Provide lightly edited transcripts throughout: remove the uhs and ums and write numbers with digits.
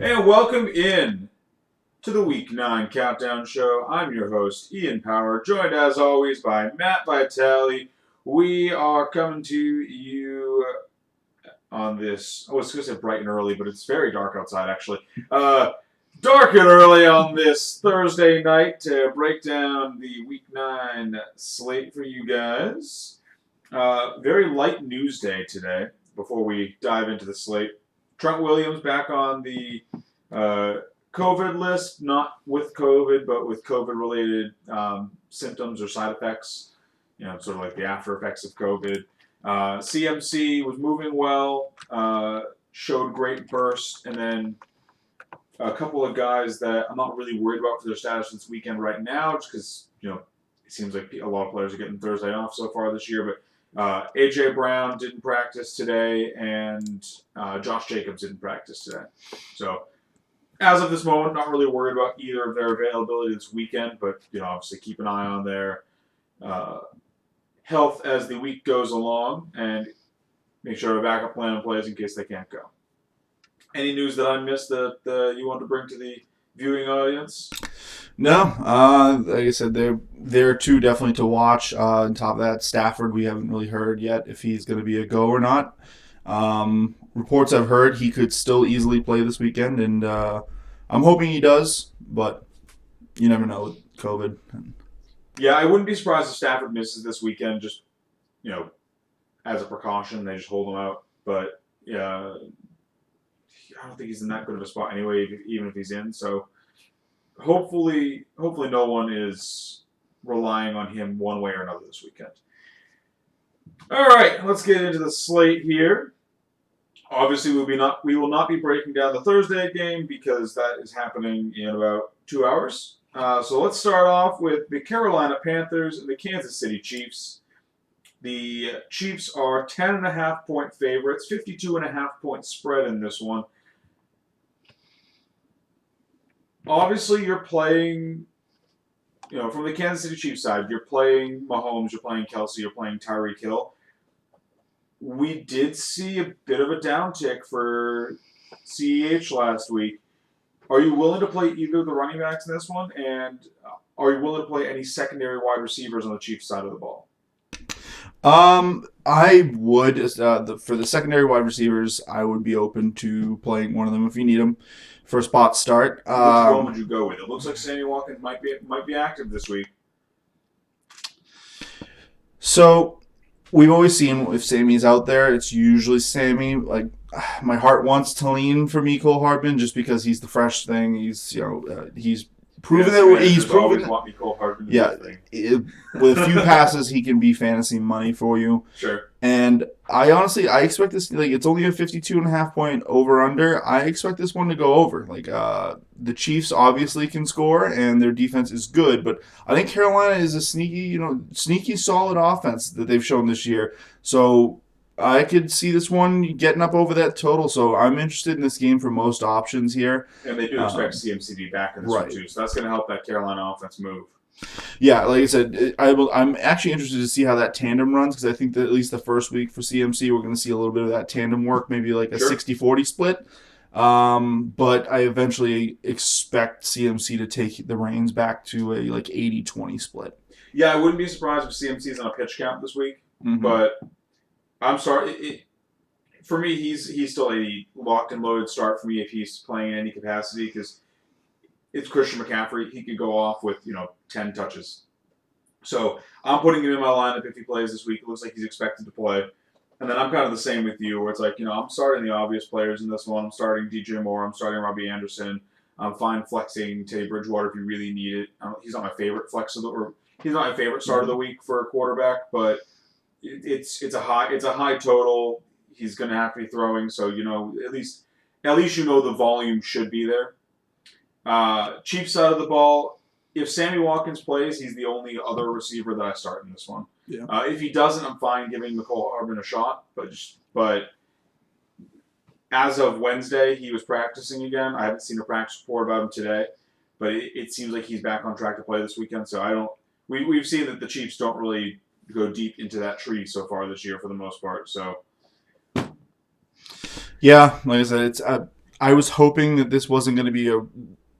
And welcome in to the Week 9 Countdown Show. I'm your host, Ian Power, joined as always by Matt Vitale. We are coming to you on this, I was going to say bright and early, but it's very dark outside actually. Dark and early on this Thursday night to break down the Week 9 slate for you guys. Very light news day today before we dive into the slate. Trent Williams back on the COVID list, not with COVID, but with COVID-related symptoms or side effects, sort of like the after effects of COVID. CMC was moving well, showed great burst, and then a couple of guys that I'm not really worried about for their status this weekend right now, just because, it seems like a lot of players are getting Thursday off so far this year, but A.J. Brown didn't practice today, and Josh Jacobs didn't practice today. So, as of this moment, not really worried about either of their availability this weekend, but, obviously keep an eye on their health as the week goes along, and make sure a backup plan plays in case they can't go. Any news that I missed that you want to bring to the viewing audience? No, like I said, they're two definitely to watch. On top of that, Stafford, we haven't really heard yet if he's going to be a go or not. Reports I've heard he could still easily play this weekend, and I'm hoping he does, but you never know with COVID. Yeah, I wouldn't be surprised if Stafford misses this weekend, just, as a precaution. They just hold him out. But, yeah, I don't think he's in that good of a spot anyway, even if he's in. So, hopefully no one is relying on him one way or another this weekend. All right, let's get into the slate here. Obviously, we will not be breaking down the Thursday game because that is happening in about 2 hours. So let's start off with the Carolina Panthers and the Kansas City Chiefs. The Chiefs are 10.5-point favorites, 52.5-point spread in this one. Obviously, you're playing, from the Kansas City Chiefs side, you're playing Mahomes, you're playing Kelsey, you're playing Tyreek Hill. We did see a bit of a downtick for CEH last week. Are you willing to play either of the running backs in this one? And are you willing to play any secondary wide receivers on the Chiefs side of the ball? I would, for the secondary wide receivers, I would be open to playing one of them if you need them for a spot start. Which one would you go with? It looks like Sammy Watkins might be active this week. So, we've always seen if Sammy's out there, it's usually Sammy. Like, my heart wants to lean for Mecole Hardman just because he's the fresh thing. He's he's proven that he's proven. Want Mecole Hardman. Yeah, with a few passes, he can be fantasy money for you. Sure. And I expect this, it's only a 52.5-point over-under. I expect this one to go over. The Chiefs obviously can score, and their defense is good, but I think Carolina is a sneaky solid offense that they've shown this year. So I could see this one getting up over that total, so I'm interested in this game for most options here. And they do expect CMC to be back in this one too, so that's going to help that Carolina offense move. Yeah, like I said, I'm actually interested to see how that tandem runs because I think that at least the first week for CMC, we're going to see a little bit of that tandem work, maybe like a 60-40 split. But I eventually expect CMC to take the reins back to a 80-20 split. Yeah, I wouldn't be surprised if CMC is on a pitch count this week, but I'm sorry. For me, he's still a locked and loaded start for me if he's playing in any capacity because it's Christian McCaffrey. He could go off with 10 touches. So I'm putting him in my lineup if he plays this week. It looks like he's expected to play. And then I'm kind of the same with you, where it's like, I'm starting the obvious players in this one. I'm starting DJ Moore. I'm starting Robbie Anderson. I'm fine flexing Teddy Bridgewater if you really need it. He's not my favorite he's not my favorite start of the week for a quarterback, but it's a high total. He's going to have to be throwing, so at least the volume should be there. Chiefs side of the ball, if Sammy Watkins plays, he's the only other receiver that I start in this one. Yeah. If he doesn't, I'm fine giving Mecole Hardman a shot, but as of Wednesday, he was practicing again. I haven't seen a practice report about him today, but it seems like he's back on track to play this weekend. So we've seen that the Chiefs don't really go deep into that tree so far this year for the most part. So yeah, like I said, I was hoping that this wasn't going to be a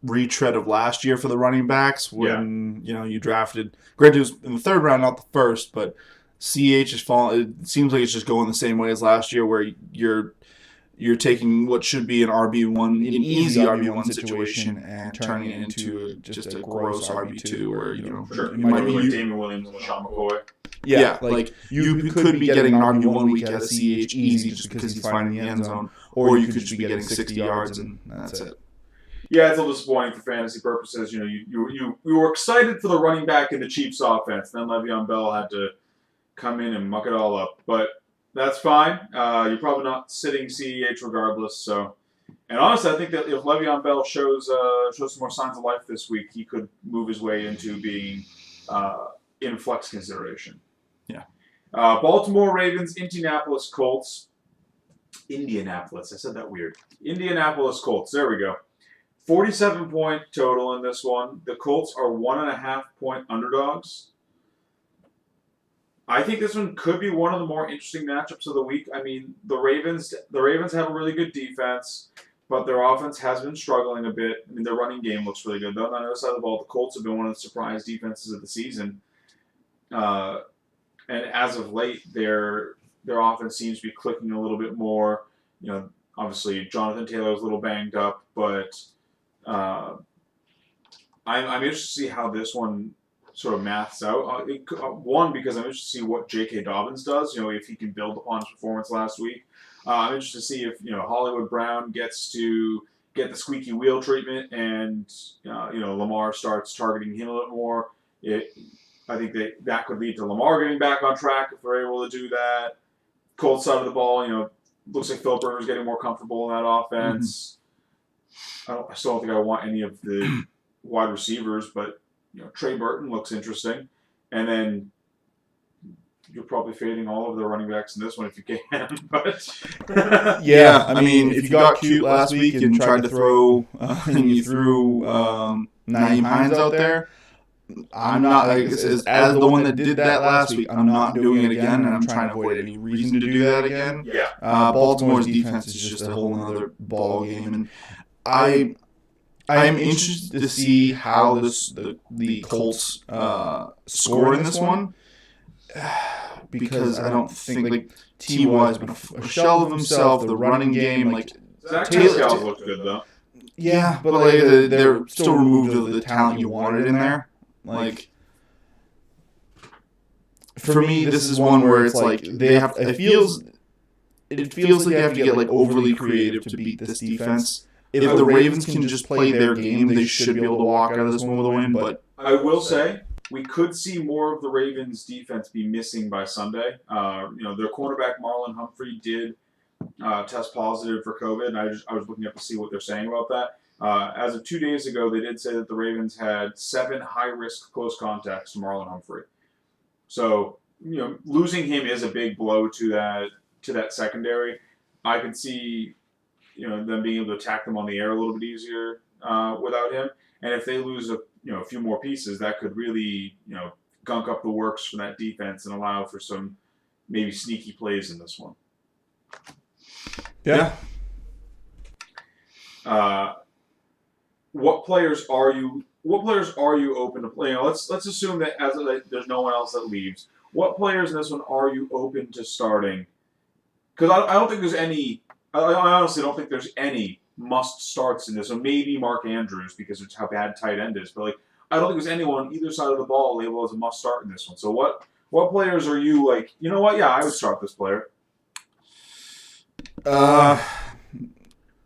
retread of last year for the running backs when you drafted. Granted, it was in the third round, not the first, but CH is falling. It seems like it's just going the same way as last year, where you're taking what should be an RB1, an easy RB1 situation, and turning it into just a gross RB2, where Sure. you might be like Damon Williams and LaShawn McCoy. Yeah, like you could be getting an RB1 week out of CH easy just because he's finding the end zone, or you could just be getting 60 yards and that's it. Yeah, it's a little disappointing for fantasy purposes. You were excited for the running back in the Chiefs offense. Then Le'Veon Bell had to come in and muck it all up. But that's fine. You're probably not sitting CEH regardless. So, and honestly, I think that if Le'Veon Bell shows some more signs of life this week, he could move his way into being in flex consideration. Yeah. Baltimore Ravens, Indianapolis Colts. Indianapolis. I said that weird. Indianapolis Colts. There we go. 47-point total in this one. The Colts are 1.5-point underdogs. I think this one could be one of the more interesting matchups of the week. I mean, the Ravens have a really good defense, but their offense has been struggling a bit. I mean, their running game looks really good. Though on the other side of the ball, the Colts have been one of the surprise defenses of the season. And as of late, their offense seems to be clicking a little bit more. Obviously, Jonathan Taylor is a little banged up, but I'm interested to see how this one sort of maths out. One, because I'm interested to see what J.K. Dobbins does, if he can build upon his performance last week. I'm interested to see if, Hollywood Brown gets to get the squeaky wheel treatment and, Lamar starts targeting him a little more. I think that could lead to Lamar getting back on track if they're able to do that. Colts side of the ball, looks like Philip Rivers getting more comfortable in that offense. I still don't think I want any of the wide receivers, but Trey Burton looks interesting. And then you're probably fading all of the running backs in this one if you can. But yeah, I mean, if you got cute last week and tried to throw and you threw Nyheim Hines out there, I'm not as the one that did that last week. I'm not doing it again, and I'm trying to avoid any reason to do that again. Yeah. Baltimore's defense is just a whole other ball game, and I am interested to see how the Colts score in this one, because I don't think T.Y. has been a shell of himself. The running game, Zach Taylor looked good though. Yeah, but they're still removed of the talent you wanted in there. For me, this is one where it's they have. It feels like they have to get overly creative to beat this defense. If the Ravens can just play their game, they should be able to walk out of this one with a win. But I will say we could see more of the Ravens' defense be missing by Sunday. Their cornerback Marlon Humphrey did test positive for COVID, and I was looking up to see what they're saying about that. As of 2 days ago, they did say that the Ravens had 7 high-risk close contacts to Marlon Humphrey. So, losing him is a big blow to that secondary. I could see, them being able to attack them on the air a little bit easier without him. And if they lose a few more pieces, that could really, gunk up the works for that defense and allow for some maybe sneaky plays in this one. Yeah. What players are you open to play? Let's assume that there's no one else that leaves. What players in this one are you open to starting? Because I don't think there's any. I honestly don't think there's any must starts in this one. Maybe Mark Andrews because it's how bad tight end is. But I don't think there's anyone on either side of the ball labeled as a must start in this one. So what players are you you know what? Yeah, I would start this player. Man,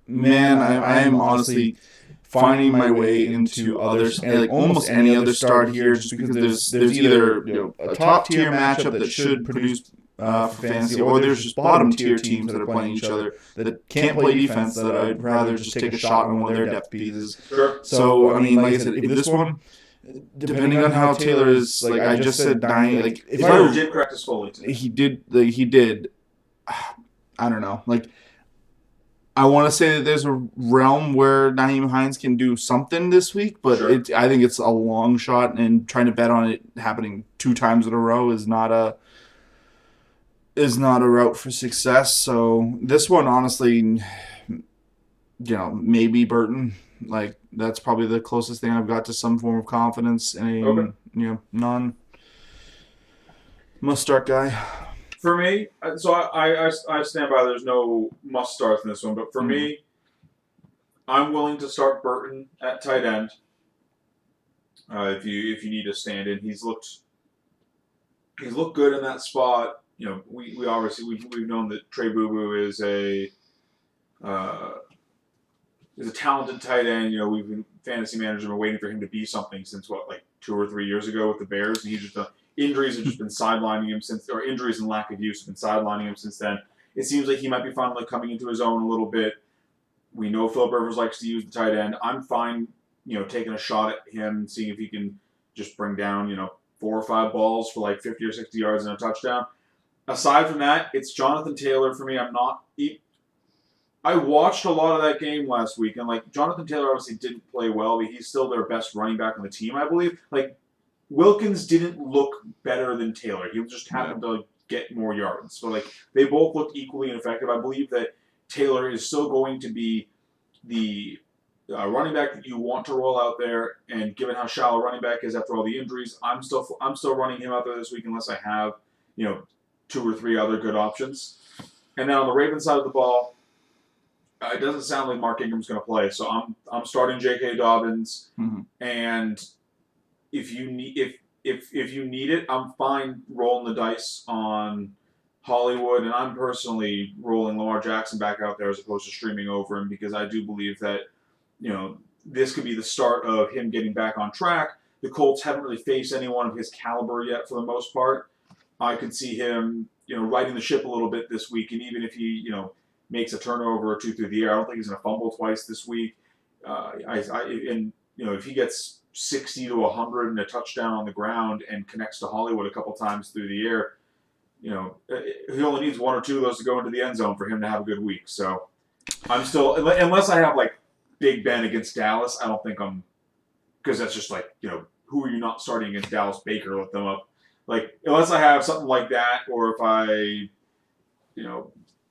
I am honestly finding my way into others, and almost any other start here, just because there's either a top tier matchup that should produce for fantasy, or there's just bottom tier teams that are playing each other that can't play defense. That I'd rather just take a shot on one of their depth pieces. Sure. So I mean, like I said, if this one, depending on how Taylor is, I just said, dying. If I did practice fully today. He did. I don't know. I want to say that there's a realm where Nyheim Hines can do something this week, but sure. I think it's a long shot, and trying to bet on it happening 2 times in a row is not a route for success. So this one, honestly, maybe Burton. Like that's probably the closest thing I've got to some form of confidence Okay. in non must start guy. For me, so I stand by. There's no must starts in this one, but for Mm. me, I'm willing to start Burton at tight end. If you need a stand in, he's looked good in that spot. We obviously we've known that Trey Boo Boo uh, is a talented tight end. We've been fantasy managers been waiting for him to be something since like 2 or 3 years ago with the Bears, and he's just injuries have just been sidelining him since, or injuries and lack of use have been sidelining him since then. It seems like he might be finally coming into his own a little bit. We know Philip Rivers likes to use the tight end. I'm fine, taking a shot at him, seeing if he can just bring down, 4 or 5 balls for like 50 or 60 yards and a touchdown. Aside from that, it's Jonathan Taylor for me. I watched a lot of that game last week, and like Jonathan Taylor obviously didn't play well, but he's still their best running back on the team, I believe. Like Wilkins didn't look better than Taylor. He just happened to get more yards. So like they both looked equally ineffective. I believe that Taylor is still going to be the running back that you want to roll out there. And given how shallow running back is after all the injuries, I'm still running him out there this week unless I have 2 or 3 other good options. And then on the Ravens side of the ball, it doesn't sound like Mark Ingram's going to play, so I'm starting J.K. Dobbins. Mm-hmm. And if you need it, I'm fine rolling the dice on Hollywood, and I'm personally rolling Lamar Jackson back out there as opposed to streaming over him because I do believe that this could be the start of him getting back on track. The Colts haven't really faced anyone of his caliber yet for the most part. I could see him righting the ship a little bit this week, and even if he makes a turnover or two through the air, I don't think he's going to fumble twice this week. If he gets 60 to 100 and a touchdown on the ground and connects to Hollywood a couple times through the air, he only needs 1 or 2 of those to go into the end zone for him to have a good week. So I'm still, unless I have like Big Ben against Dallas, I don't think because that's just like, who are you not starting against Dallas? Baker, let them up. Like, unless I have something like that, or if I,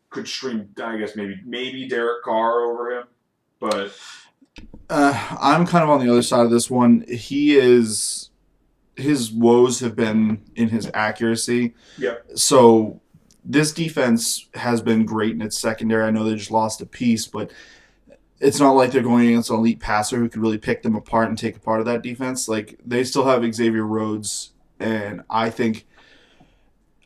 could stream, I guess maybe Derek Carr over him, but I'm kind of on the other side of this one. His woes have been in his accuracy. yeah. So this defense has been great in its secondary. I know they just lost a piece, but it's not like they're going against an elite passer who could really pick them apart and take apart of that defense. Like they still have Xavier Rhodes, and I think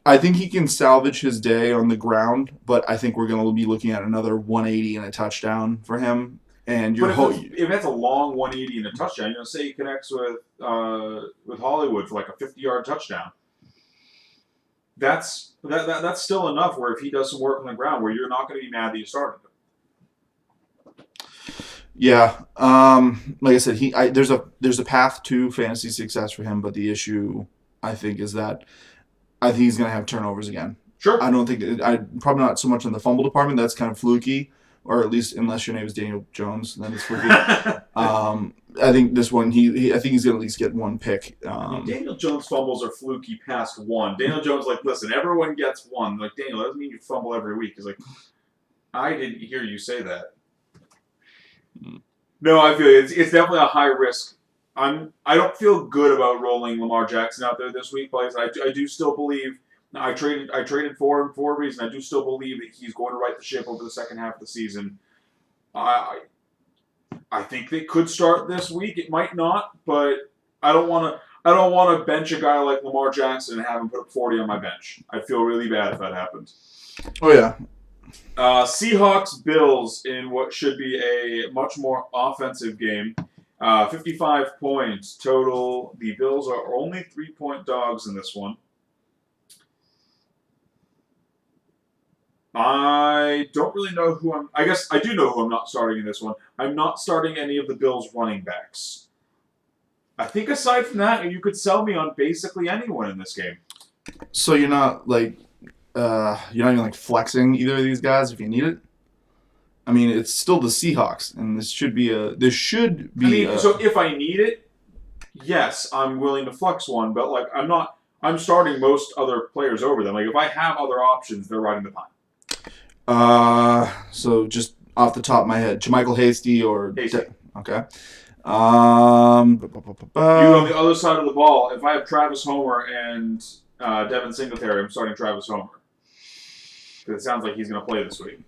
he can salvage his day on the ground, but I think we're going to be looking at another 180 and a touchdown for him. And if that's a long 180 and a touchdown, say he connects with Hollywood for like a 50-yard touchdown, that's still enough. Where if he does some work on the ground, where you're not going to be mad that you started him. Yeah, like I said, there's a path to fantasy success for him, but the issue I think is that I think he's going to have turnovers again. Sure. I don't think probably not so much in the fumble department. That's kind of fluky, or at least unless your name is Daniel Jones, then it's fluky. I think this one, I think he's going to at least get one pick. Daniel Jones fumbles are fluky past one. Daniel Jones like, listen, everyone gets one. Like, Daniel, that doesn't mean you fumble every week. He's like, I didn't hear you say that. No, I feel it's definitely a high risk. I don't feel good about rolling Lamar Jackson out there this week, but I do still believe I traded for him for a reason. I do still believe that he's going to right the ship over the second half of the season. I think they could start this week. It might not, but I don't want to bench a guy like Lamar Jackson and have him put up 40 on my bench. I'd feel really bad if that happened. Oh yeah. Seahawks Bills in what should be a much more offensive game. 55 points total. The Bills are only 3-point dogs in this one. I don't really know I guess I do know who I'm not starting in this one. I'm not starting any of the Bills running backs. I think aside from that, you could sell me on basically anyone in this game. So you're not like, you're not even like flexing either of these guys if you need it? I mean, it's still the Seahawks, and this should be. So if I need it, yes, I'm willing to flex one, but like I'm not. I'm starting most other players over them. Like if I have other options, they're riding the pine. So just off the top of my head. JaMychal Hasty or Hasty. Okay. You on the other side of the ball. If I have Travis Homer and Devin Singletary, I'm starting Travis Homer because it sounds like he's going to play this week.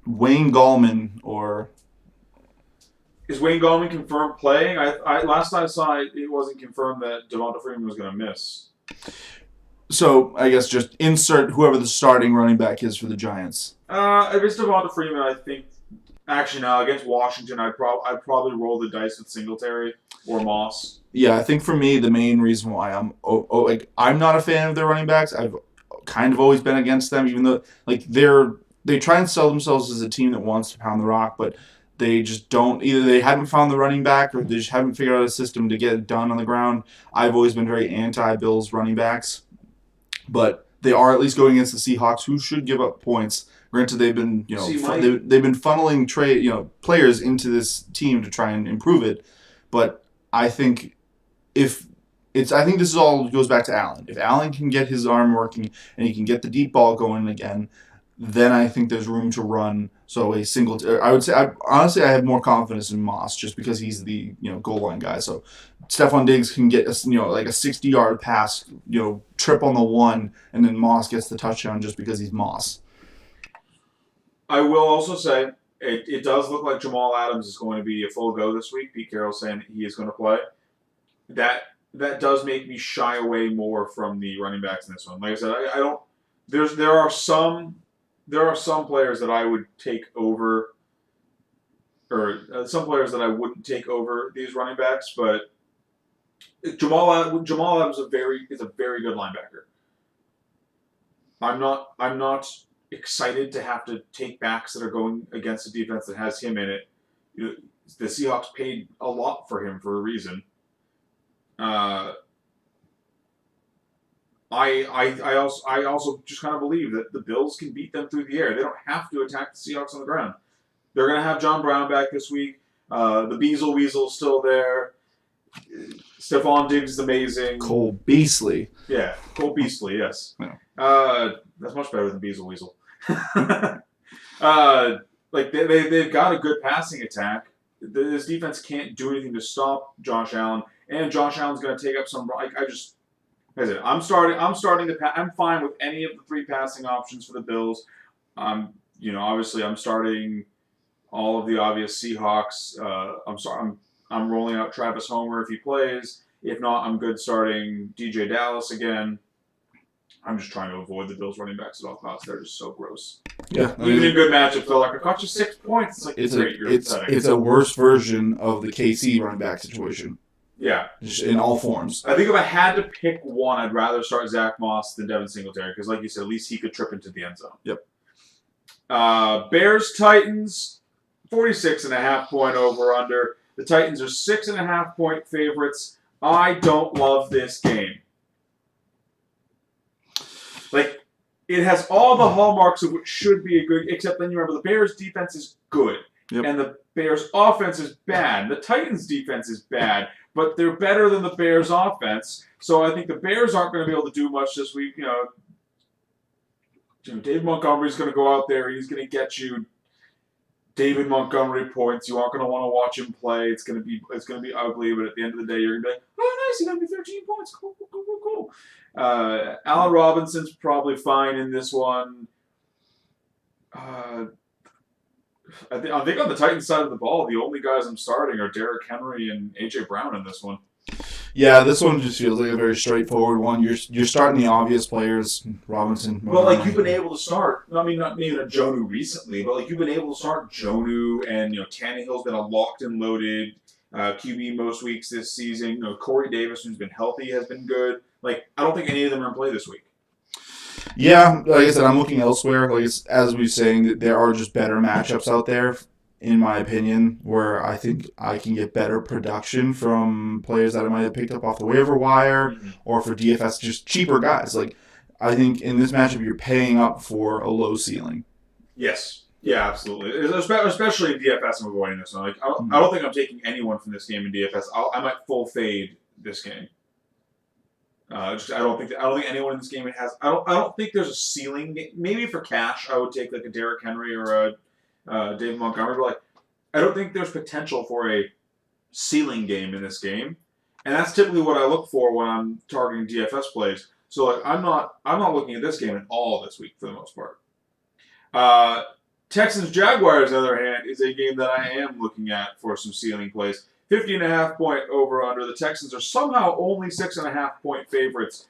Wayne Gallman or is Wayne Gallman confirmed playing? I last I saw it wasn't confirmed that Devonta Freeman was going to miss. So I guess just insert whoever the starting running back is for the Giants. If it's Devonta Freeman, I think. Actually, no. Against Washington, I'd probably roll the dice with Singletary or Moss. Yeah, I think for me the main reason why I'm not a fan of their running backs. I've kind of always been against them, even though they try and sell themselves as a team that wants to pound the rock, but they just don't. Either they haven't found the running back or they just haven't figured out a system to get it done on the ground. I've always been very anti-Bills running backs, but they are at least going against the Seahawks, who should give up points. Granted, they've been they've been funneling players into this team to try and improve it, but I think this all goes back to Allen. If Allen can get his arm working and he can get the deep ball going again, then I think there's room to run. So I would say, honestly, I have more confidence in Moss just because he's the goal line guy. So Stephon Diggs can get like a 60-yard pass, trip on the one, and then Moss gets the touchdown just because he's Moss. I will also say it does look like Jamal Adams is going to be a full go this week. Pete Carroll saying he is going to play. That does make me shy away more from the running backs in this one. Like I said, I don't. There are some players that I would take over, or some players that I wouldn't take over these running backs. But Jamal Adams is a very good linebacker. I'm not excited to have to take backs that are going against a defense that has him in it. The Seahawks paid a lot for him for a reason. I also just kind of believe that the Bills can beat them through the air. They don't have to attack the Seahawks on the ground. They're going to have John Brown back this week. The Beazle Weasel is still there. Stephon Diggs is amazing. Cole Beasley. Yeah, Cole Beasley, yes. Yeah. That's much better than Beazle Weasel. They've got a good passing attack. This defense can't do anything to stop Josh Allen, and Josh Allen's going to take up some. I'm fine with any of the three passing options for the Bills. Obviously I'm starting all of the obvious Seahawks. I'm rolling out Travis Homer if he plays. If not, I'm good starting DJ Dallas again. I'm just trying to avoid the Bills running backs at all costs. They're just so gross. Yeah, even in good matchups, they're like, I got you 6 points. It's like it's a worse version of the KC running back situation. Yeah, just in all forms. I think if I had to pick one, I'd rather start Zach Moss than Devin Singletary because, like you said, at least he could trip into the end zone. Yep. Bears Titans, 46.5 point over under. The Titans are 6.5 point favorites. I don't love this game. It has all the hallmarks of what should be a good, except then you remember the Bears' defense is good. Yep. And the Bears' offense is bad. The Titans' defense is bad, but they're better than the Bears' offense. So I think the Bears aren't going to be able to do much this week. David Montgomery's going to go out there. He's going to get you David Montgomery points. You aren't going to want to watch him play. It's going to be ugly, but at the end of the day, you're going to be like, oh, nice, he got me 13 points. Cool. Allen Robinson's probably fine in this one. I think on the Titans side of the ball, the only guys I'm starting are Derrick Henry and A.J. Brown in this one. Yeah, this one just feels like a very straightforward one. You're starting the obvious players, Robinson. But you've been able to start. I mean, not maybe not Jonnu recently, but you've been able to start Jonnu, and Tannehill's been a locked and loaded QB most weeks this season. Corey Davis, who's been healthy, has been good. I don't think any of them are in play this week. Yeah, like I said, I'm looking elsewhere. As we were saying, there are just better matchups out there, in my opinion, where I think I can get better production from players that I might have picked up off the waiver wire or for DFS, just cheaper guys. I think in this matchup, you're paying up for a low ceiling. Yes. Yeah, absolutely. Especially in DFS, I'm avoiding this one. I don't think I'm taking anyone from this game in DFS. I might full fade this game. I don't think anyone in this game has. I don't think there's a ceiling. Maybe for cash, I would take like a Derrick Henry or a David Montgomery. But like, I don't think there's potential for a ceiling game in this game, and that's typically what I look for when I'm targeting DFS plays. So like, I'm not looking at this game at all this week for the most part. Texans Jaguars, on the other hand, is a game that I am looking at for some ceiling plays. 50.5 point over under. The Texans are somehow only 6.5 point favorites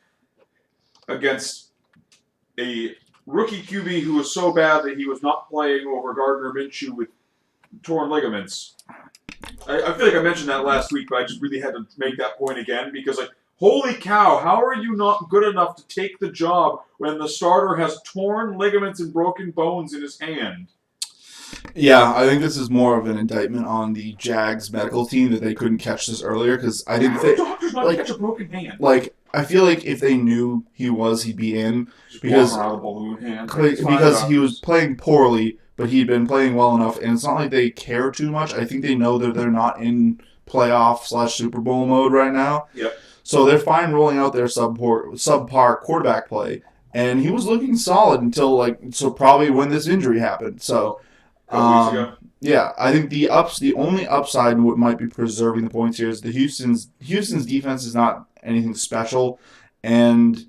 against a rookie QB who was so bad that he was not playing over Gardner Minshew with torn ligaments. I feel like I mentioned that last week, but I just really had to make that point again because, like, holy cow, how are you not good enough to take the job when the starter has torn ligaments and broken bones in his hand? Yeah, I think this is more of an indictment on the Jags medical team that they couldn't catch this earlier because I didn't think doctors not catch a broken hand. Like, I feel like if they knew he'd be in because he was playing poorly, but he'd been playing well enough, and it's not like they care too much. I think they know that they're not in playoff/Super Bowl mode right now. Yep. So they're fine rolling out their subpar quarterback play, and he was looking solid until probably when this injury happened. So. Yeah, I think the only upside what might be preserving the points here is the Houston's defense is not anything special, and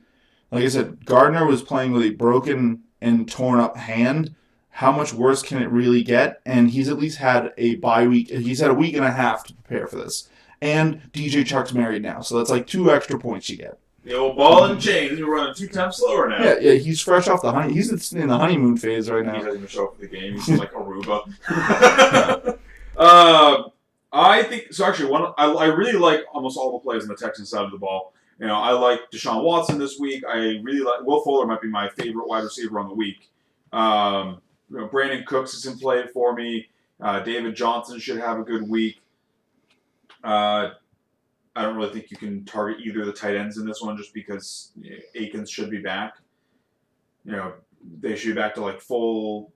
like I said, Gardner was playing with a broken and torn up hand. How much worse can it really get? And he's at least had a bye week. He's had a week and a half to prepare for this. And DJ Chark's married now, so that's like 2 extra points you get. The old ball and chain. You're running 2 times slower now. Yeah, he's fresh off the honey. He's in the honeymoon phase right now. He doesn't even show up for the game. He's like Aruba. I think so. Actually, I really like almost all the plays on the Texans side of the ball. You know, I like Deshaun Watson this week. I really like Will Fuller. Might be my favorite wide receiver on the week. Brandon Cooks is in play for me. David Johnson should have a good week. I don't really think you can target either of the tight ends in this one just because Akins should be back. You know, they should be back to like full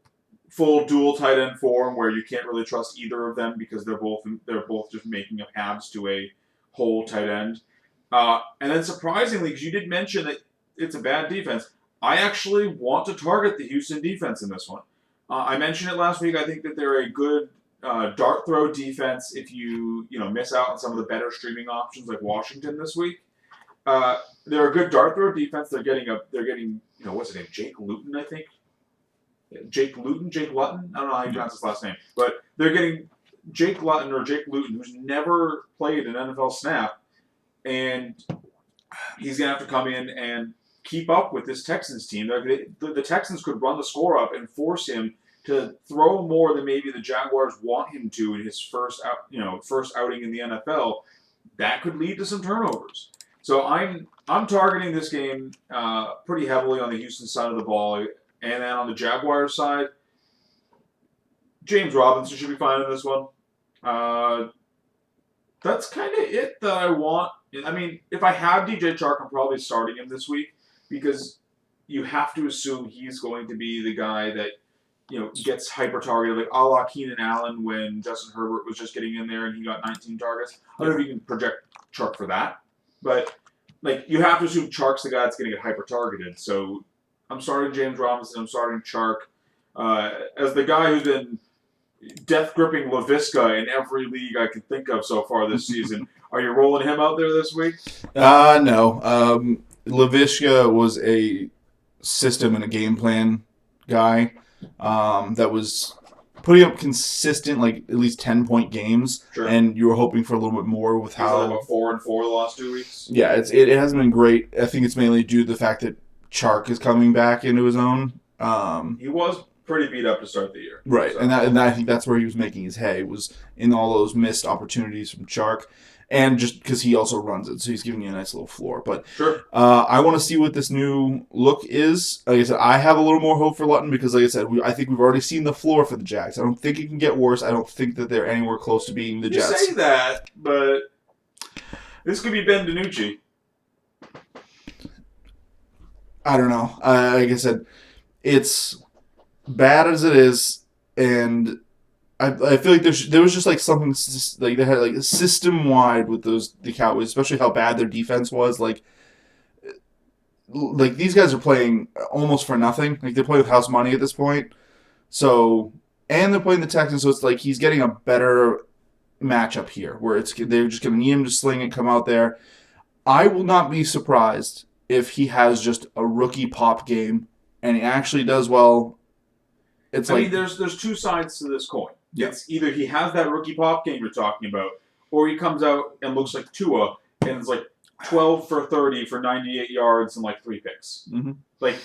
dual tight end form where you can't really trust either of them because they're both just making up halves to a whole tight end. And then surprisingly, because you did mention that it's a bad defense, I actually want to target the Houston defense in this one. I mentioned it last week. I think that they're a good dart throw defense if you miss out on some of the better streaming options like Washington this week. They're a good dart throw defense. They're getting what's his name? Jake Luton, I think. Jake Luton? I don't know how you pronounce his last name. But they're getting Jake Luton, who's never played an NFL snap, and he's going to have to come in and keep up with this Texans team. The Texans could run the score up and force him to throw more than maybe the Jaguars want him to in his first outing in the NFL. That could lead to some turnovers. So I'm targeting this game pretty heavily on the Houston side of the ball, and then on the Jaguars side, James Robinson should be fine in this one. That's kind of it that I want. I mean, if I have DJ Chark, I'm probably starting him this week because you have to assume he's going to be the guy that gets hyper targeted, like a la Keenan Allen when Justin Herbert was just getting in there and he got 19 targets. I don't know if you can project Chark for that, but you have to assume Chark's the guy that's going to get hyper targeted. So I'm starting James Robinson. I'm starting Chark as the guy who's been death gripping LaVisca in every league I can think of so far this season. Are you rolling him out there this week? No. LaVisca was a system and a game plan guy. That was putting up consistent, at least 10-point games, sure. And you were hoping for a little bit more with how. He's like 4-4 the last 2 weeks. Yeah, it hasn't been great. I think it's mainly due to the fact that Chark is coming back into his own. He was pretty beat up to start the year, right? So. And I think that's where he was making his hay, was in all those missed opportunities from Chark. And just because he also runs it, so he's giving you a nice little floor. But sure. I want to see what this new look is. Like I said, I have a little more hope for Luton because, like I said, I think we've already seen the floor for the Jags. I don't think it can get worse. I don't think that they're anywhere close to being the Jets. You say that, but this could be Ben DiNucci. I don't know. Like I said, it's bad as it is, and I feel like there was just something they had system wide with the Cowboys, especially how bad their defense was. like these guys are playing almost for nothing. Like they're playing with house money at this point. So, and they're playing the Texans, so it's like he's getting a better matchup here, where they're just going to need him to sling and come out there. I will not be surprised if he has just a rookie pop game and he actually does well. I mean, there's two sides to this coin. Yeah. It's either he has that rookie pop game you're talking about, or he comes out and looks like Tua and it's like 12 for 30 for 98 yards and like 3 picks. Mm-hmm. Like,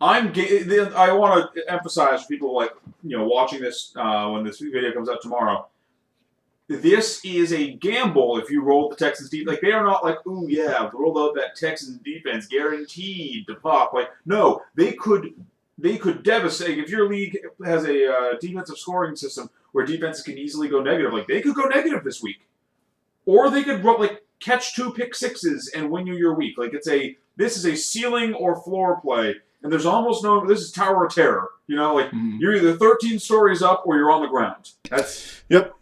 I want to emphasize for people like, watching this when this video comes out tomorrow. This is a gamble if you roll the Texans defense. Like, they are not like, ooh, yeah, roll out that Texans defense, guaranteed to pop. Like, no, they could devastate. If your league has a defensive scoring system where defenses can easily go negative, like, they could go negative this week. Or they could, catch 2 pick sixes and win you your week. Like, this is a ceiling or floor play, and there's almost this is Tower of Terror. You're either 13 stories up or you're on the ground. Yep.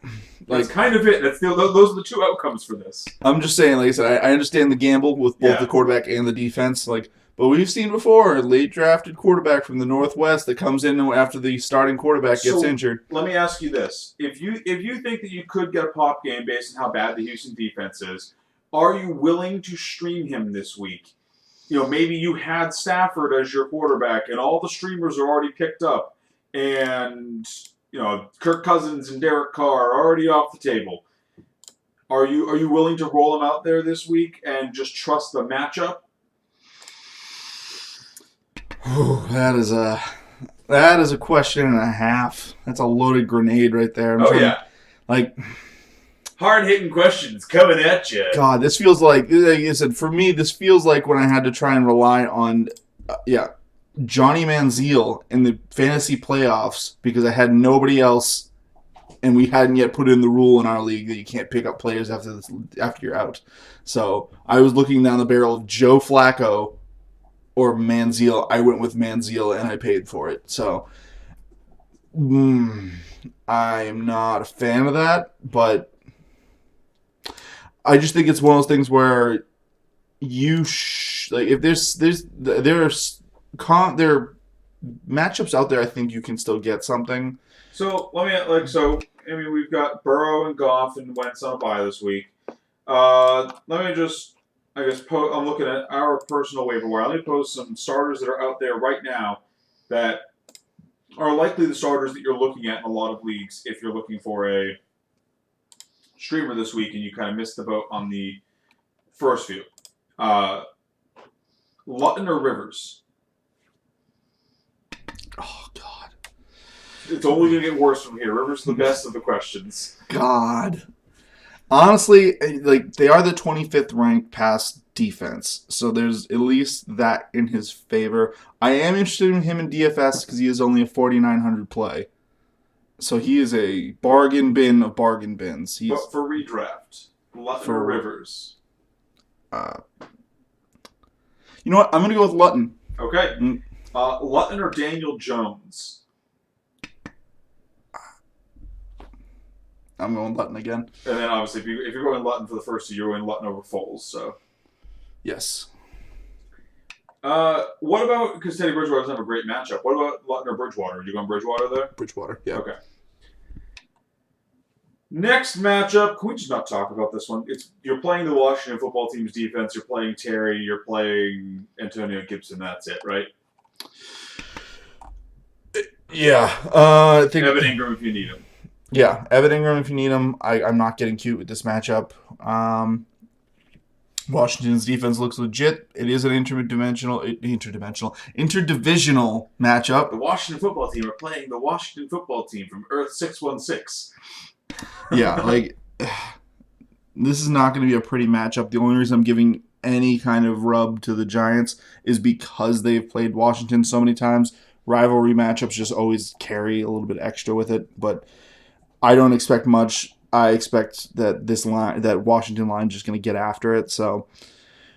That's kind of it. Those are the two outcomes for this. I'm just saying, like I said, I understand the gamble with both the quarterback and the defense. But we've seen before a late drafted quarterback from the Northwest that comes in after the starting quarterback gets injured. Let me ask you this: if you think that you could get a pop game based on how bad the Houston defense is, are you willing to stream him this week? Maybe you had Stafford as your quarterback, and all the streamers are already picked up, and Kirk Cousins and Derek Carr are already off the table. Are you willing to roll him out there this week and just trust the matchup? Oh, that is a question and a half. That's a loaded grenade right there. Hard-hitting questions coming at you. God, this feels like I said, for me, this feels like when I had to try and rely on, Johnny Manziel in the fantasy playoffs because I had nobody else, and we hadn't yet put in the rule in our league that you can't pick up players after you're out. So I was looking down the barrel of Joe Flacco or Manziel. I went with Manziel, and I paid for it. So I'm not a fan of that, but I just think it's one of those things where if there are matchups out there, I think you can still get something. So we've got Burrow and Goff and Wentz on a bye this week. Let me just, I'm looking at our personal waiver wire. Let me post some starters that are out there right now that are likely the starters that you're looking at in a lot of leagues if you're looking for a streamer this week and you kind of missed the boat on the first few. Lutton or Rivers? Oh, God. It's only going to get worse from here. Rivers is the best of the questions. God. Honestly, they are the 25th ranked pass defense, so there's at least that in his favor. I am interested in him in DFS because he is only a 4,900 play. So he is a bargain bin of bargain bins. But for redraft, Lutton or Rivers? You know what? I'm going to go with Lutton. Okay. Lutton or Daniel Jones? I'm going Lutton again. And then obviously, if you're going Lutton for the first two, you're going Lutton over Foles. So. Yes. What about, because Teddy Bridgewater doesn't have a great matchup, what about Lutton or Bridgewater? Are you going Bridgewater there? Bridgewater, yeah. Okay. Next matchup, can we just not talk about this one? You're playing the Washington football team's defense, you're playing Terry, you're playing Antonio Gibson, that's it, right? Yeah. I think Evan Ingram if you need him. Yeah, Evan Ingram if you need him. I'm not getting cute with this matchup. Washington's defense looks legit. It is an interdivisional matchup. The Washington football team are playing the Washington football team from Earth 616. Yeah, this is not going to be a pretty matchup. The only reason I'm giving any kind of rub to the Giants is because they've played Washington so many times. Rivalry matchups just always carry a little bit extra with it, but I don't expect much. I expect that that Washington line is just going to get after it. So,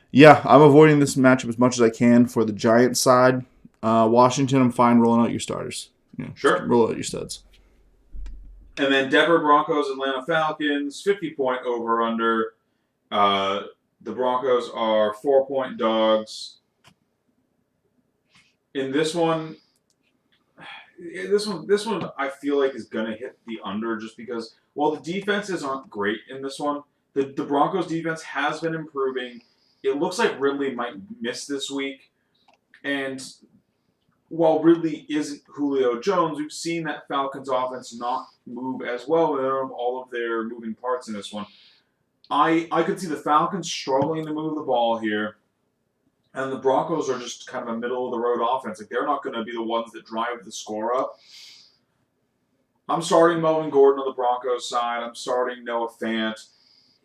yeah, I'm avoiding this matchup as much as I can for the Giants side. Washington, I'm fine rolling out your starters. Yeah, sure. Roll out your studs. And then Denver Broncos, Atlanta Falcons, 50-point over-under. The Broncos are 4-point dogs. In this one, I feel like is gonna hit the under just because while the defenses aren't great in this one, the Broncos defense has been improving. It looks like Ridley might miss this week, and while Ridley isn't Julio Jones, we've seen that Falcons offense not move as well with all of their moving parts in this one. I could see the Falcons struggling to move the ball here. And the Broncos are just kind of a middle-of-the-road offense. Like, they're not going to be the ones that drive the score up. I'm starting Melvin Gordon on the Broncos side. I'm starting Noah Fant.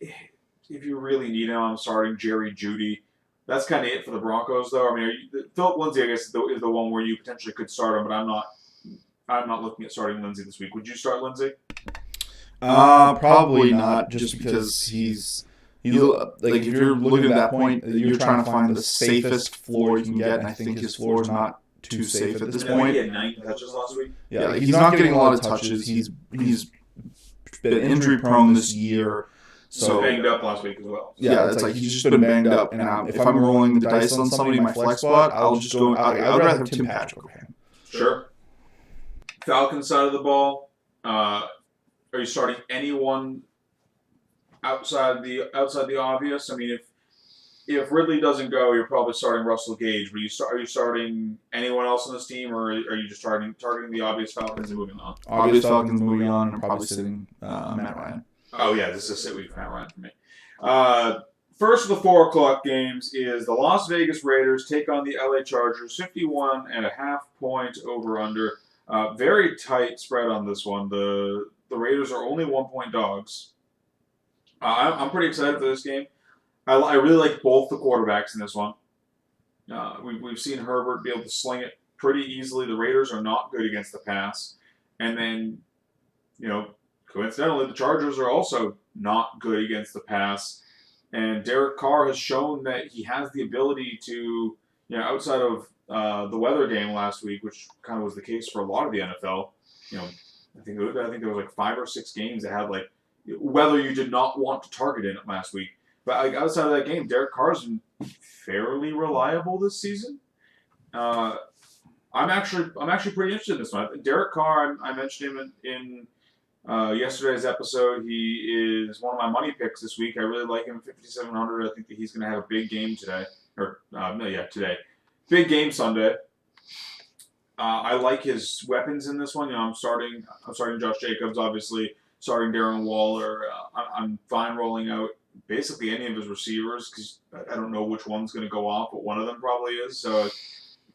If you really need him, I'm starting Jerry Jeudy. That's kind of it for the Broncos, though. I mean, Philip Lindsay, I guess, is the one where you potentially could start him, but I'm not looking at starting Lindsay this week. Would you start Lindsay? Probably not, just because he's like if you're looking at that point, you're trying to find the safest floor you can get, and I think his floor is not too safe at this point. He had 9 touches last week. Yeah, like he's not getting a lot of touches. He's been injury prone this year. So banged up last week as well. Yeah, it's like he's just been banged up. And if I'm rolling the dice on somebody in my flex spot, I'll just go. I would rather have Tim Patrick over him. Sure. Falcons side of the ball. Are you starting anyone outside the obvious? I mean, if Ridley doesn't go, you're probably starting Russell Gage. But are you starting anyone else on this team, or are you just targeting the obvious Falcons and moving on? Obvious Falcons moving on, and I'm probably sitting Matt Ryan. Oh yeah, this is a sit week for Matt Ryan for me. First of the 4 o'clock games is the Las Vegas Raiders take on the LA Chargers. 51.5 point over under. Very tight spread on this one. The Raiders are only 1-point dogs. I'm pretty excited for this game. I really like both the quarterbacks in this one. We've seen Herbert be able to sling it pretty easily. The Raiders are not good against the pass. And then, coincidentally, the Chargers are also not good against the pass. And Derek Carr has shown that he has the ability to, outside of the weather game last week, which kind of was the case for a lot of the NFL, I think there was like 5 or 6 games that had like weather you did not want to target in it last week. But like outside of that game, Derek Carr's been fairly reliable this season. I'm actually pretty interested in this one. Derek Carr, I mentioned him in yesterday's episode. He is one of my money picks this week. I really like him at 5,700. I think that he's going to have a big game today. Today. Big game Sunday. I like his weapons in this one. I'm starting Josh Jacobs, obviously. Starting Darren Waller. I'm fine rolling out basically any of his receivers because I don't know which one's going to go off, but one of them probably is. So it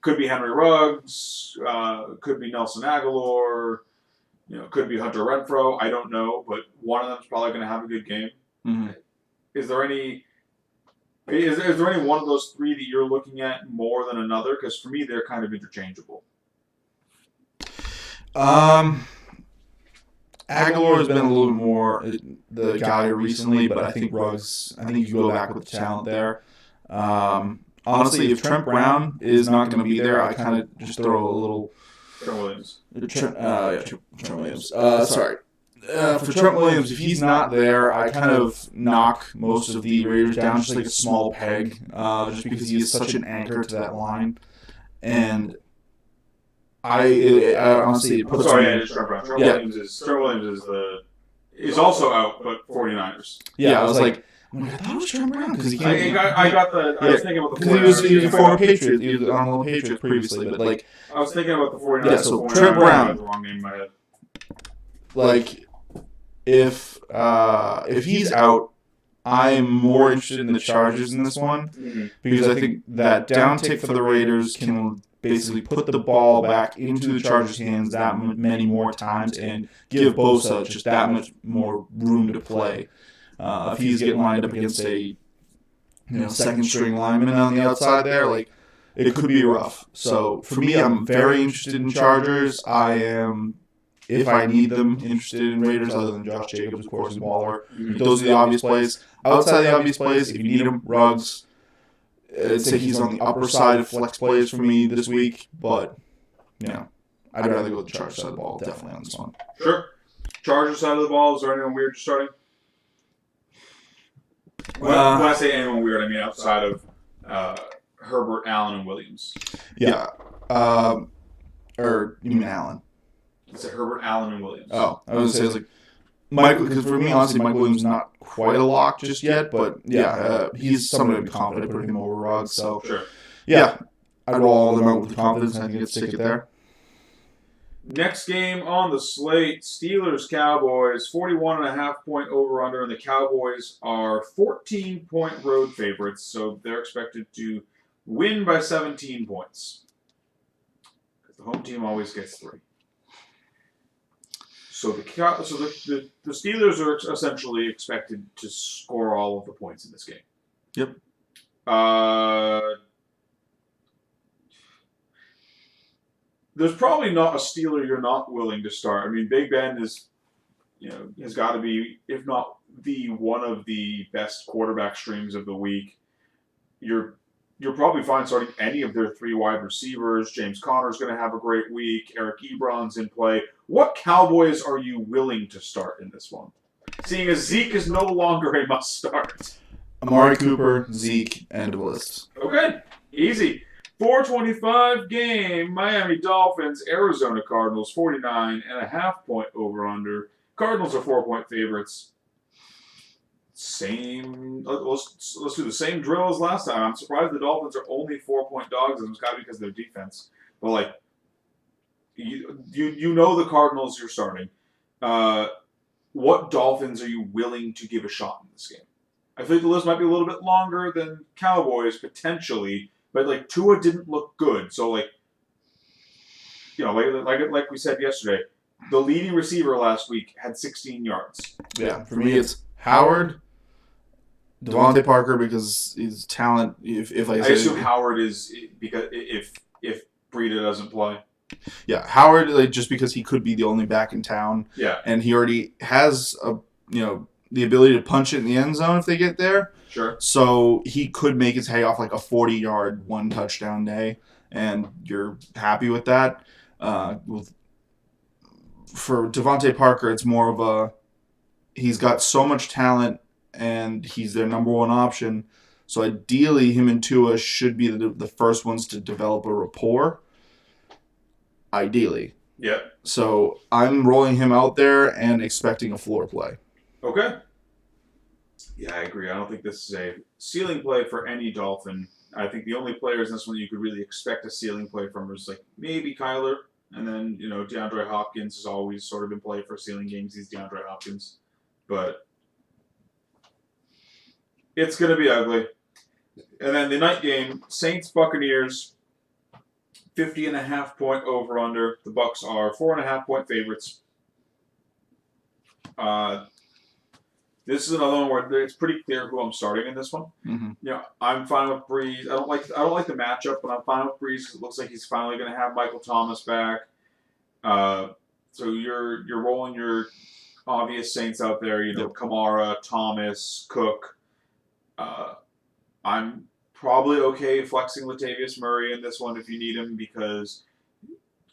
could be Henry Ruggs, could be Nelson Aguilar, could be Hunter Renfrow. I don't know, but one of them's probably going to have a good game. Mm-hmm. Is there any one of those 3 that you're looking at more than another? Because for me, they're kind of interchangeable. Aguilar has been a little more the guy recently, but I think Ruggs, you go back with the talent there. Honestly, if Trent Brown is not going to be there, I kind of just throw a little... Trent Williams. Trent Williams. Sorry. For Trent Williams, if he's not there, I kind of knock most of the Raiders down just like a small peg, just because he is such an anchor to that line. And... I honestly it puts me... Trent Brown. Trent Williams is also out, but 49ers. Yeah, I was like, I thought it was Trent Brown because he came. I was thinking about the 49ers. Because he was a former Patriot. He was on the Patriots previously, but like I was thinking about the 49ers. Yeah, so Trent Brown. The wrong name in my head. Like if he's out, I'm more interested in the Chargers in this one because I think that downtick for the Raiders can basically put the ball back into the Chargers' hands that many more times and give Bosa just that much more room to play. If he's getting lined up against a second string lineman on the outside there, like it could be rough. So for me, I'm very interested in Chargers. I am, if I need them, interested in Raiders other than Josh Jacobs, of course, and Waller. Those are the obvious plays. Outside the obvious plays, if you need them, Ruggs. I'd say he's on the upper side of flex plays for me this week, but I'd rather go with the Chargers side of the ball definitely on this one. Sure. Chargers side of the ball, is there anyone weird you're starting? When I say anyone weird, I mean outside of Herbert, Allen, and Williams. Yeah. Or you mean Allen? I said Herbert, Allen, and Williams. Oh, I was going to say, Michael, because for me, honestly, Mike Williams is not quite a lock just yet, but he's someone I'd be confident putting him over Ruggs. So, sure. Yeah, I'd roll all of them out with confidence, and I think I'd stick it there. Next game on the slate, Steelers-Cowboys, 41.5-point over-under, and the Cowboys are 14-point road favorites, so they're expected to win by 17 points. The home team always gets 3. So the Steelers are essentially expected to score all of the points in this game. Yep. There's probably not a Steeler you're not willing to start. I mean, Big Ben has got to be, if not the one of the best quarterback streams of the week. You're probably fine starting any of their 3 wide receivers. James Conner's going to have a great week. Eric Ebron's in play. What Cowboys are you willing to start in this one? Seeing as Zeke is no longer a must-start. Amari Cooper, Zeke, and Willis. Okay, easy. 4:25 game, Miami Dolphins, Arizona Cardinals, 49.5-point over-under. Cardinals are 4-point favorites. Let's do the same drill as last time. I'm surprised the Dolphins are only 4-point dogs, and it's got to be because of their defense. But, like, you know the Cardinals you're starting. What Dolphins are you willing to give a shot in this game? I think the list might be a little bit longer than Cowboys, potentially. But, like, Tua didn't look good. So, like, like we said yesterday, the leading receiver last week had 16 yards. Yeah, for me it's Howard, Devontae Parker because his talent. If I assume Howard is because if Breida doesn't play. Yeah, Howard just because he could be the only back in town. Yeah, and he already has the ability to punch it in the end zone if they get there. Sure. So he could make his hay off like a 40-yard, 1-touchdown day, and you're happy with that. For Devontae Parker, it's more of he's got so much talent, and he's their number one option. So ideally, him and Tua should be the first ones to develop a rapport. Ideally. Yeah. So I'm rolling him out there and expecting a floor play. Okay. Yeah, I agree. I don't think this is a ceiling play for any Dolphin. I think the only players in this one you could really expect a ceiling play from is like maybe Kyler, and then DeAndre Hopkins is always sort of in play for ceiling games. He's DeAndre Hopkins, but it's going to be ugly. And then the night game, Saints Buccaneers, 50.5-point over under. The Bucs are 4.5-point favorites. This is another one where it's pretty clear who I'm starting in this one. Mm-hmm. I'm fine with Breeze. I don't like the matchup, but I'm fine with Breeze because it looks like he's finally going to have Michael Thomas back. So you're rolling your obvious Saints out there. Kamara, Thomas, Cook. I'm probably okay flexing Latavius Murray in this one if you need him because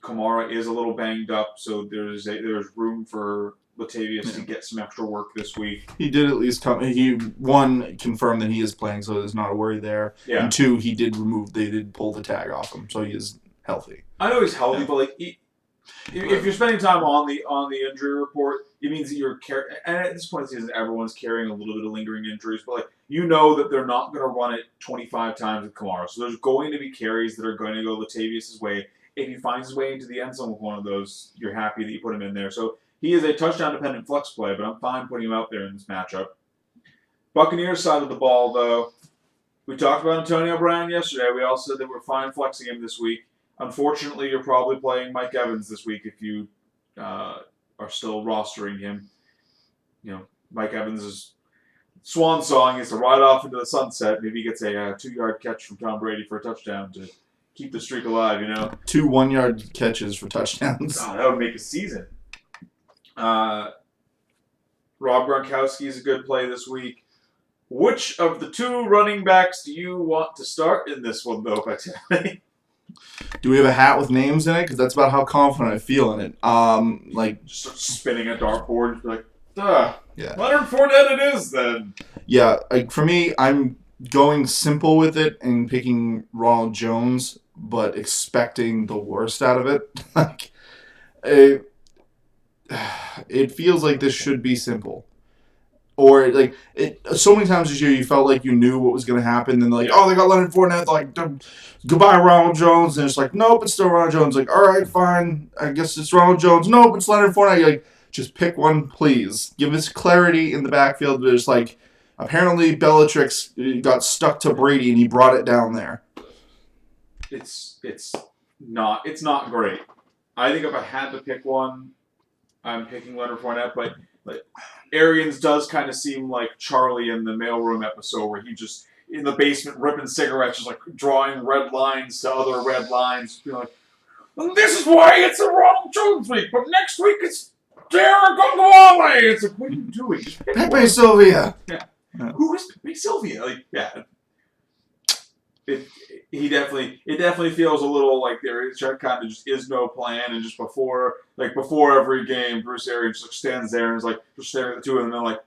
Kamara is a little banged up. So there's room for Latavius to get some extra work this week. He did at least come. He confirmed that he is playing, so there's not a worry there. Yeah. And 2, they did pull the tag off him, so he is healthy. I know he's healthy, but like if you're spending time on the injury report, it means that you're carrying. And at this point in the season, everyone's carrying a little bit of lingering injuries, but like that they're not going to run it 25 times with Kamara, so there's going to be carries that are going to go Latavius' way. If he finds his way into the end zone with one of those, you're happy that you put him in there. So. He is a touchdown-dependent flex play, but I'm fine putting him out there in this matchup. Buccaneers side of the ball, though, we talked about Antonio Brown yesterday. We all said that we're fine flexing him this week. Unfortunately, you're probably playing Mike Evans this week if you are still rostering him. Mike Evans' swan song is to ride off into the sunset. Maybe he gets a 2-yard catch from Tom Brady for a touchdown to keep the streak alive, 2 1-yard catches for touchdowns. Oh, that would make a season. Rob Gronkowski is a good play this week. Which of the 2 running backs do you want to start in this one, though, Patty? Do we have a hat with names in it? Because that's about how confident I feel in it. Just spinning a dartboard, like Yeah. Leonard Fournette it is then. Yeah, for me, I'm going simple with it and picking Ronald Jones, but expecting the worst out of it. Like, it, it feels like this should be simple. Or like so many times this year, you felt like you knew what was going to happen, and like, oh, they got Leonard Fournette, like, goodbye Ronald Jones, and it's like, nope, it's still Ronald Jones. Like, all right, fine, I guess it's Ronald Jones. Nope, it's Leonard Fournette. You're like, just pick one, please. Give us clarity in the backfield. There's like, apparently Bellatrix got stuck to Brady, and he brought it down there. It's not great. I think if I had to pick one, I'm picking Leonard Fournette, but Arians does kind of seem like Charlie in the mailroom episode where he just in the basement ripping cigarettes, just like drawing red lines to other red lines, being like, well, "This is why it's a Ronald Jones week, but next week it's Derek Gonzalez." It's like, what are you doing? Pepe Sylvia. Yeah. Who is Pepe Sylvia? Like, yeah. It definitely feels a little like there is kind of just is no plan, and just before every game, Bruce Arians just stands there and is like just staring at the two of them and like,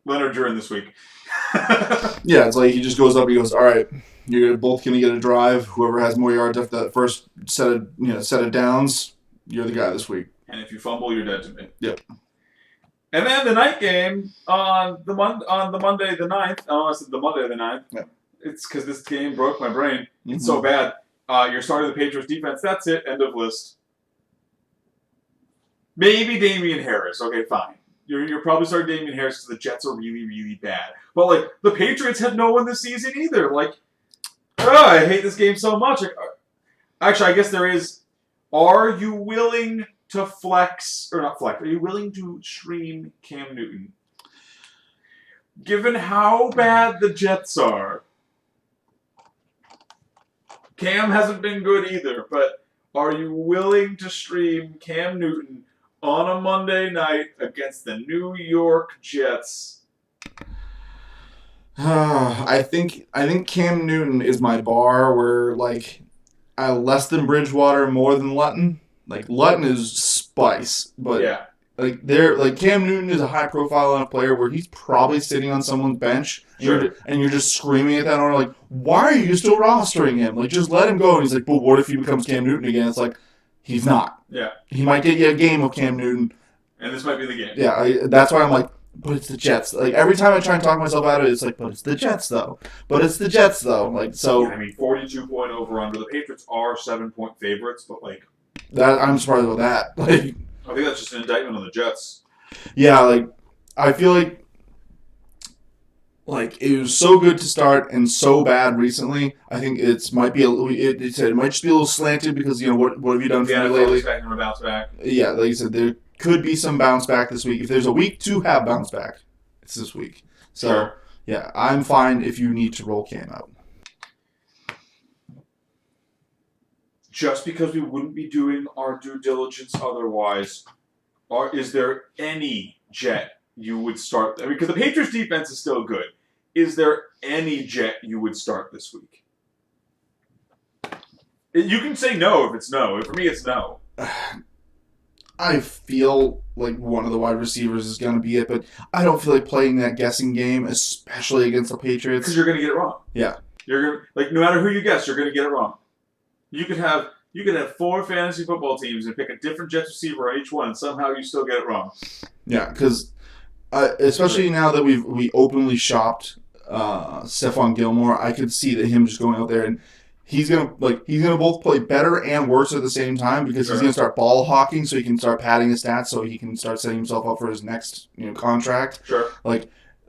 Leonard, you're in this week. Yeah, it's like he just goes up. He goes, all right, you're both gonna get a drive. Whoever has more yards after that first set of downs, you're the guy this week. And if you fumble, you're dead to me. Yep. And then the night game on the Monday the 9th. Oh, I said the Monday the 9th. Yeah. It's because this game broke my brain. Mm-hmm. It's so bad. You're starting the Patriots defense. That's it. End of list. Maybe Damian Harris. Okay, fine. You're probably starting Damian Harris because the Jets are really, really bad. But like the Patriots had no one this season either. Like, I hate this game so much. Like, actually, I guess there is. Are you willing to flex or not flex? Are you willing to stream Cam Newton? Given how bad the Jets are, Cam hasn't been good either. But are you willing to stream Cam Newton on a Monday night against the New York Jets? I think Cam Newton is my bar where like less than Bridgewater, more than Lutton. Like Lutton is spice, but yeah. Like Cam Newton is a high profile enough player where he's probably sitting on someone's bench, sure. and you're just screaming at that owner like, why are you still rostering him? Like just let him go. And he's like, but what if he becomes Cam Newton again? It's like he's not. Yeah. He might get you a game of Cam Newton, and this might be the game. Yeah, that's why I'm like, but it's the Jets. Like every time I try and talk myself out of it, it's like, but it's the Jets though. But it's the Jets though. Like so. Yeah, I mean, 42-point over under. The Patriots are 7-point favorites, but like that, I'm surprised with that. Like I think that's just an indictment on the Jets. Yeah, like I feel like it was so good to start and so bad recently. I think it might be it might just be a little slanted because what have you done for me lately? Expecting a bounce back. Yeah, like you said, there could be some bounce back this week. If there's a week to have bounce back, it's this week. So sure. Yeah, I'm fine if you need to roll Cam out. Just because we wouldn't be doing our due diligence otherwise, is there any Jet you would start? I mean, because the Patriots defense is still good. Is there any Jet you would start this week? You can say no if it's no. For me, it's no. I feel like one of the wide receivers is going to be it, but I don't feel like playing that guessing game, especially against the Patriots. Because you're going to get it wrong. Yeah. You're gonna, no matter who you guess, you're going to get it wrong. You could have 4 fantasy football teams and pick a different Jets receiver on each one, and somehow you still get it wrong. Yeah, because especially now that we openly shopped Stephon Gilmore, I could see that him just going out there and he's gonna both play better and worse at the same time because he's gonna start ball hawking, so he can start padding his stats, so he can start setting himself up for his next contract. Sure.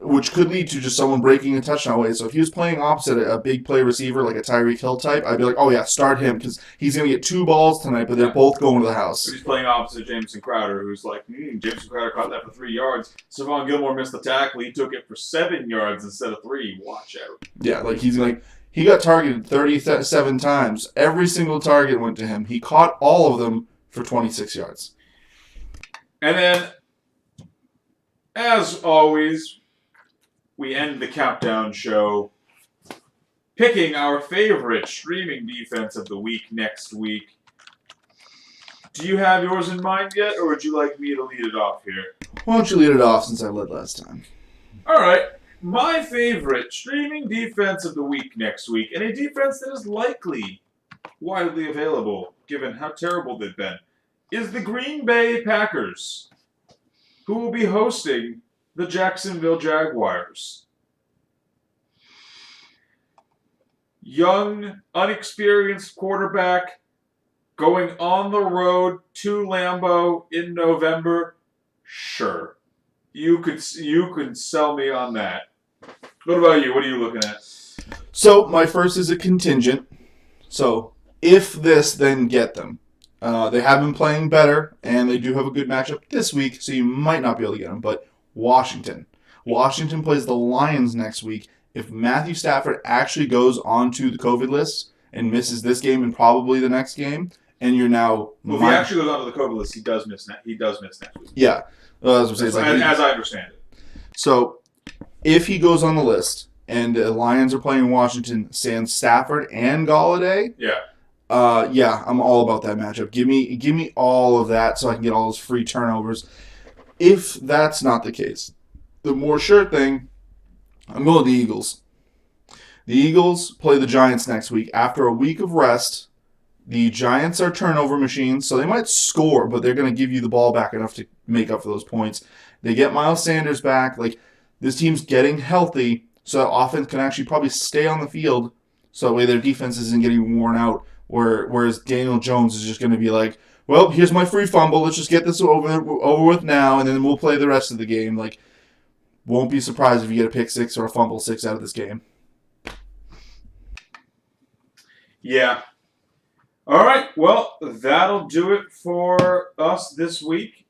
Which could lead to just someone breaking a touchdown away. So if he was playing opposite a big play receiver like a Tyreek Hill type, I'd be like, oh yeah, start him because he's going to get 2 balls tonight, but they're both going to the house. But he's playing opposite Jameson Crowder, who's like, Jameson Crowder caught that for 3 yards. Stephon Gilmore missed the tackle. He took it for 7 yards instead of 3. Watch out. Yeah, he got targeted 37 times. Every single target went to him. He caught all of them for 26 yards. And then, as always, we end the countdown show picking our favorite streaming defense of the week next week. Do you have yours in mind yet, or would you like me to lead it off here? Why don't you lead it off since I led last time? All right. My favorite streaming defense of the week next week, and a defense that is likely widely available given how terrible they've been, is the Green Bay Packers, who will be hosting the Jacksonville Jaguars. Young, unexperienced quarterback going on the road to Lambeau in November. Sure, you could sell me on that. What about you? What are you looking at? So my first is a contingent. So if this, then get them. They have been playing better, and they do have a good matchup this week, so you might not be able to get them. But Washington plays the Lions next week. If Matthew Stafford actually goes onto the COVID list and misses this game and probably the next game, and you're now if he actually goes onto the COVID list, he does miss next week. Yeah, as I understand it. So if he goes on the list and the Lions are playing Washington, sans Stafford and Galladay, I'm all about that matchup. Give me all of that so I can get all those free turnovers. If that's not the case, the more sure thing, I'm going with the Eagles. The Eagles play the Giants next week. After a week of rest, the Giants are turnover machines, so they might score, but they're going to give you the ball back enough to make up for those points. They get Miles Sanders back. Like, this team's getting healthy, so that offense can actually probably stay on the field, so that way their defense isn't getting worn out, whereas Daniel Jones is just going to be like, well, here's my free fumble. Let's just get this over with now, and then we'll play the rest of the game. Like, won't be surprised if you get a pick six or a fumble six out of this game. Yeah. All right. Well, that'll do it for us this week.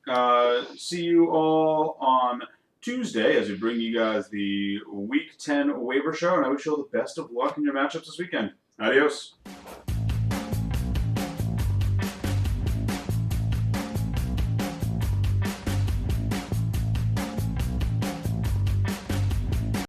See you all on Tuesday as we bring you guys the Week 10 waiver show, and I wish you all the best of luck in your matchups this weekend. Adios.